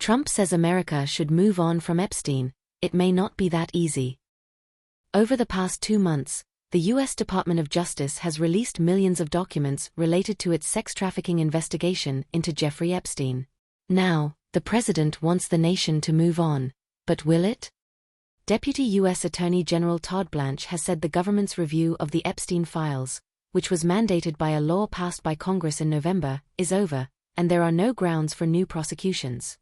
Trump says America should move on from Epstein. It may not be that easy. Over the past 2 months, the U.S. Department of Justice has released millions of documents related to its sex trafficking investigation into Jeffrey Epstein. Now, the president wants the nation to move on, but will it? Deputy U.S. Attorney General Todd Blanche has said the government's review of the Epstein files, which was mandated by a law passed by Congress in November, is over, and there are no grounds for new prosecutions.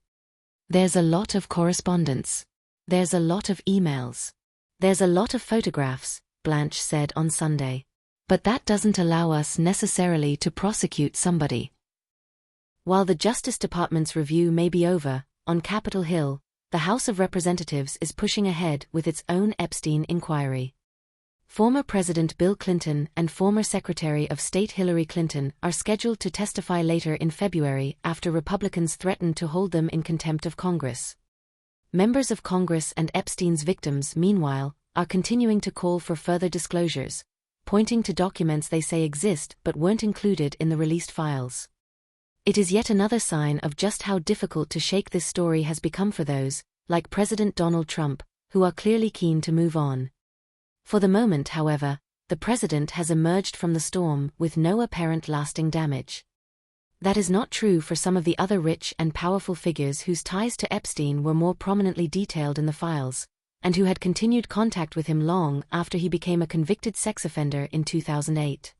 There's a lot of correspondence. There's a lot of emails. There's a lot of photographs, Blanche said on Sunday. But that doesn't allow us necessarily to prosecute somebody. While the Justice Department's review may be over, on Capitol Hill, the House of Representatives is pushing ahead with its own Epstein inquiry. Former President Bill Clinton and former Secretary of State Hillary Clinton are scheduled to testify later in February after Republicans threatened to hold them in contempt of Congress. Members of Congress and Epstein's victims, meanwhile, are continuing to call for further disclosures, pointing to documents they say exist but weren't included in the released files. It is yet another sign of just how difficult to shake this story has become for those, like President Donald Trump, who are clearly keen to move on. For the moment, however, the president has emerged from the storm with no apparent lasting damage. That is not true for some of the other rich and powerful figures whose ties to Epstein were more prominently detailed in the files, and who had continued contact with him long after he became a convicted sex offender in 2008.